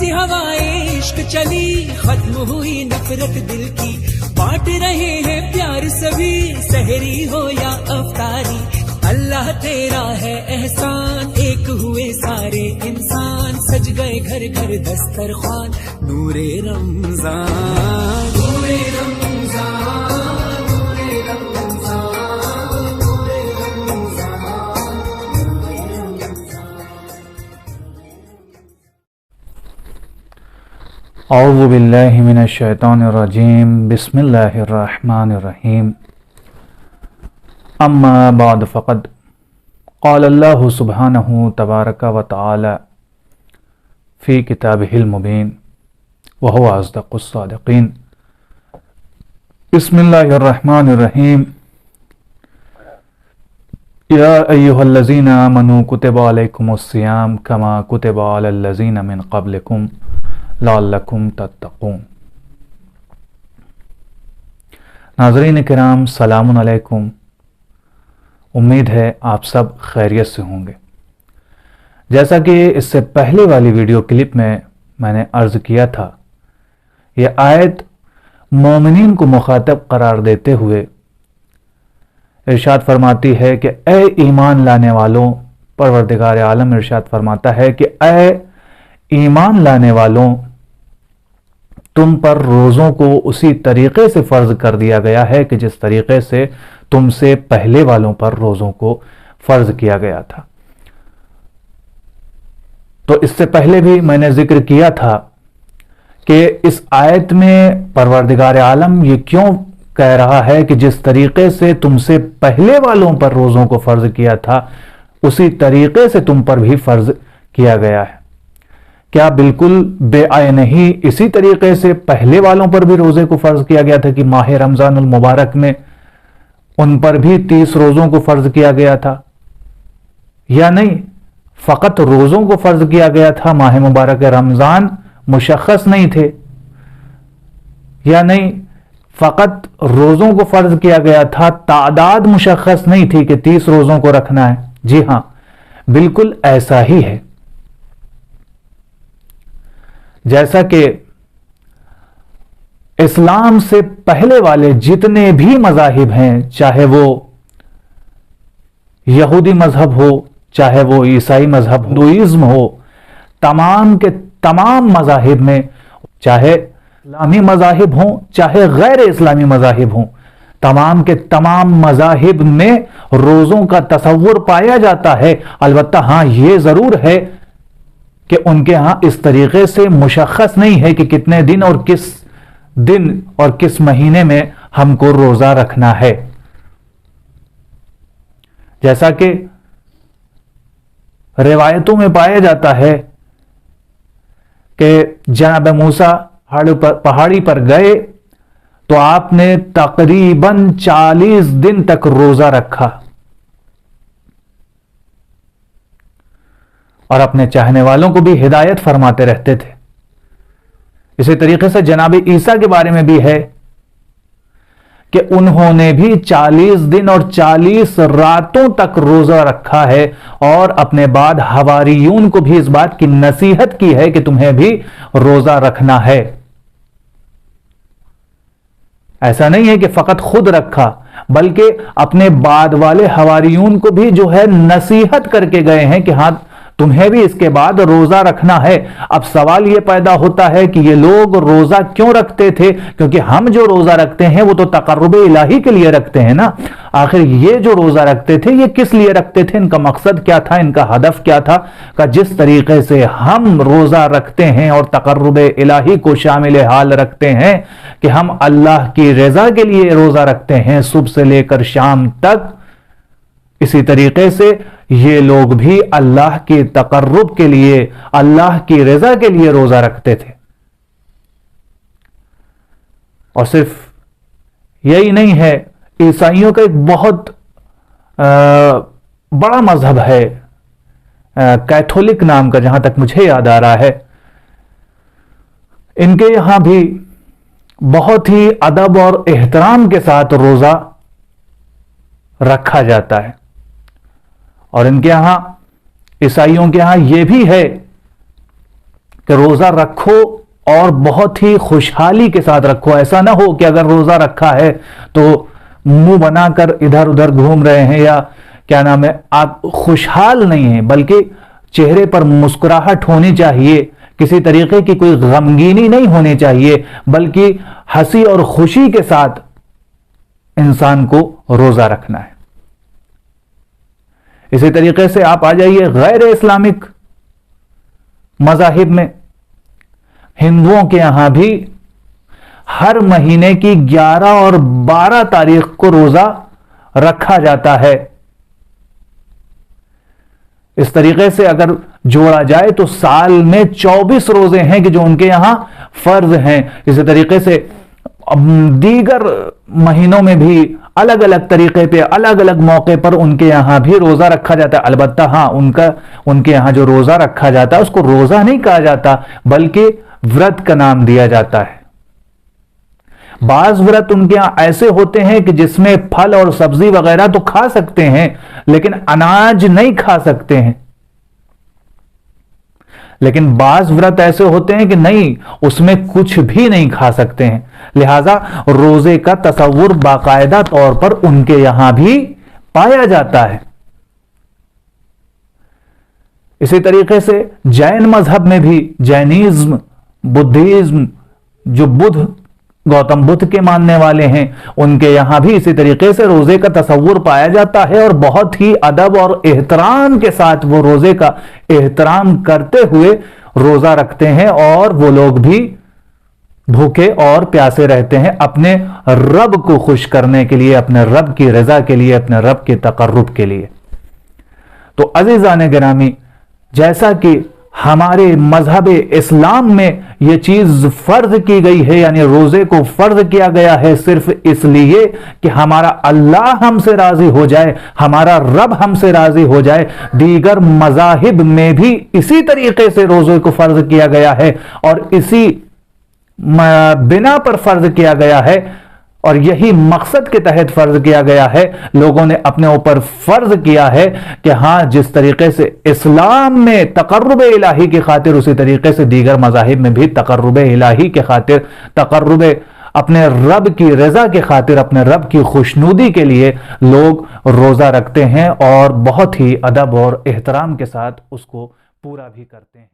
सी हवाएं इश्क चली, खत्म हुई नफरत दिल की, बांट रहे हैं प्यार सभी, सहरी हो या अफ्तारी। अल्लाह तेरा है एहसान, एक हुए सारे इंसान, सज गए घर घर दस्तरखान, नूरे रमजान नूरे रमजान नूरे रमजान नूरे रमजान नूरे रमजान। औज़ु बिल्लाहि मिनश शैतानिर रजीम, बिस्मिल्लाहिर रहमानिर रहीम। अम्मा बाद फ़क़द क़ाल अल्लाहु सुब्हानहु तबारक व तआला फ़ी किताबिहिल मुबीन व हुवा अस्दक़ुस सादिक़ीन। बिस्मिल्लाहिर रहमानिर रहीम। या अय्युहल्लज़ीना आमनू कुतिबा अलैकुमुस सियाम कमा कुतिबा अलल्लज़ीना मिन क़ब्लिकुम लअल्लकुम तत्तक़ून। नाज़रीन किराम, सलामुन अलैकुम। उम्मीद है आप सब खैरियत से होंगे। जैसा कि इससे पहले वाली वीडियो क्लिप में मैंने अर्ज़ किया था, यह आयत मोमिनीन को मुखातब करार देते हुए इरशाद फरमाती है कि ए ईमान लाने वालों, परवरदिगार आलम इरशाद फरमाता है कि ए ईमान लाने वालों, तुम पर रोज़ों को उसी तरीक़े से फ़र्ज़ कर दिया गया है कि जिस तरीक़े से तुमसे पहले वालों पर रोज़ों को फ़र्ज़ किया गया था। तो इससे पहले भी मैंने जिक्र किया था कि इस आयत में परवरदिगार आलम ये क्यों कह रहा है कि जिस तरीक़े से तुमसे पहले वालों पर रोज़ों को फ़र्ज़ किया था उसी तरीक़े से तुम पर भी फ़र्ज़ किया गया है। क्या बिल्कुल बेआए नहीं इसी तरीके से पहले वालों पर भी रोज़े को फ़र्ज़ किया गया था कि माह रमज़ानुल मुबारक में उन पर भी 30 रोज़ों को फ़र्ज़ किया गया था, या नहीं फ़कत रोज़ों को फ़र्ज़ किया गया था, माह मुबारक रमज़ान मुशख़्ख़स नहीं थे, या नहीं फ़कत रोज़ों को फ़र्ज़ किया गया था, तादाद मुशख़्ख़स नहीं थी कि 30 रोज़ों को रखना है। जी हाँ, बिल्कुल ऐसा ही है। जैसा कि इस्लाम से पहले वाले जितने भी मज़ाहिब हैं, चाहे वो यहूदी मज़हब हो, चाहे वो ईसाई मज़हब, हिंदुइज़्म हो, तमाम के तमाम मज़ाहिब में, चाहे इस्लामी मज़ाहिब हों चाहे गैर इस्लामी मज़ाहिब हों, तमाम के तमाम मज़ाहिब में रोज़ों का तसव्वुर पाया जाता है। अलबत्ता हाँ, ये ज़रूर है कि उनके यहाँ इस तरीके से मुशख़्ख़स नहीं है कि कितने दिन और किस दिन और किस महीने में हमको रोज़ा रखना है। जैसा कि रिवायतों में पाया जाता है कि जनाब मूसा पहाड़ी पर गए तो आपने तकरीबन 40 दिन तक रोज़ा रखा और अपने चाहने वालों को भी हिदायत फरमाते रहते थे। इसी तरीके से जनाब ईसा के बारे में भी है कि उन्होंने भी 40 दिन और 40 रातों तक रोजा रखा है और अपने बाद हवारियून को भी इस बात की नसीहत की है कि तुम्हें भी रोजा रखना है। ऐसा नहीं है कि फकत खुद रखा, बल्कि अपने बाद वाले हवारियून को भी जो है नसीहत करके गए हैं कि हाँ, तुम्हें भी इसके बाद रोजा रखना है। अब सवाल यह पैदा होता है कि ये लोग रोजा क्यों रखते थे? क्योंकि हम जो रोजा रखते हैं वो तो तकर्रुब इलाही के लिए रखते हैं ना। आखिर ये जो रोजा रखते थे ये किस लिए रखते थे? इनका मकसद क्या था, इनका हदफ क्या था? का जिस तरीके से हम रोजा रखते हैं और तकर्रुब इलाही को शामिल हाल रखते हैं कि हम अल्लाह की रजा के लिए रोजा रखते हैं सुबह से लेकर शाम तक, इसी तरीके से ये लोग भी अल्लाह के तकर्रुब के लिए, अल्लाह की रजा के लिए रोजा रखते थे। और सिर्फ यही नहीं है, ईसाइयों का एक बहुत बड़ा मजहब है कैथोलिक नाम का, जहां तक मुझे याद आ रहा है। इनके यहां भी बहुत ही अदब और एहतराम के साथ रोजा रखा जाता है। और इनके यहां, ईसाइयों के यहां यह भी है کہ روزہ رکھو اور بہت ہی خوشحالی کے ساتھ رکھو. ایسا نہ ہو کہ اگر روزہ رکھا ہے تو منہ بنا کر ادھر ادھر گھوم رہے ہیں یا کیا نام ہے آپ خوشحال نہیں ہیں, بلکہ چہرے پر مسکراہٹ ہونی چاہیے, کسی طریقے کی کوئی غمگینی نہیں ہونی چاہیے, بلکہ ہنسی اور خوشی کے ساتھ انسان کو روزہ رکھنا ہے. اسی طریقے سے آپ آ جائیے غیر اسلامک مذاہب میں. ہندوؤں کے یہاں بھی ہر مہینے کی 11 اور 12 تاریخ کو روزہ رکھا جاتا ہے. اس طریقے سے اگر جوڑا جائے تو سال میں 24 روزے ہیں کہ جو ان کے یہاں فرض ہیں. اسی طریقے سے دیگر مہینوں میں بھی الگ الگ طریقے پہ الگ الگ موقع پر ان کے یہاں بھی روزہ رکھا جاتا ہے. البتہ ہاں ان کے یہاں جو روزہ رکھا جاتا ہے اس کو روزہ نہیں کہا جاتا بلکہ ورت کا نام دیا جاتا ہے. بعض ورت ان کے یہاں ایسے ہوتے ہیں کہ جس میں پھل اور سبزی وغیرہ تو کھا سکتے ہیں لیکن اناج نہیں کھا سکتے ہیں. لیکن بعض ورت ایسے ہوتے ہیں کہ نہیں, اس میں کچھ بھی نہیں کھا سکتے ہیں. لہذا روزے کا تصور باقاعدہ طور پر ان کے یہاں بھی پایا جاتا ہے. اسی طریقے سے جین مذہب میں بھی, جینیزم, بدھیزم, جو گوتم بدھ کے ماننے والے ہیں, ان کے یہاں بھی اسی طریقے سے روزے کا تصور پایا جاتا ہے اور بہت ہی ادب اور احترام کے ساتھ وہ روزے کا احترام کرتے ہوئے روزہ رکھتے ہیں, اور وہ لوگ بھی بھوکے اور پیاسے رہتے ہیں اپنے رب کو خوش کرنے کے لیے, اپنے رب کی رضا کے لیے, اپنے رب کے تقرب کے لیے. تو عزیزان گرامی, جیسا کہ ہمارے مذہب اسلام میں یہ چیز فرض کی گئی ہے, یعنی روزے کو فرض کیا گیا ہے صرف اس لیے کہ ہمارا اللہ ہم سے راضی ہو جائے, ہمارا رب ہم سے راضی ہو جائے. دیگر مذاہب میں بھی اسی طریقے سے روزے کو فرض کیا گیا ہے اور اسی بنا پر فرض کیا گیا ہے, اور یہی مقصد کے تحت فرض کیا گیا ہے. لوگوں نے اپنے اوپر فرض کیا ہے کہ ہاں جس طریقے سے اسلام میں تقرب الہی کی خاطر, اسی طریقے سے دیگر مذاہب میں بھی تقرب الہی کی خاطر, تقرب اپنے رب کی رضا کی خاطر, اپنے رب کی خوشنودی کے لیے لوگ روزہ رکھتے ہیں اور بہت ہی ادب اور احترام کے ساتھ اس کو پورا بھی کرتے ہیں.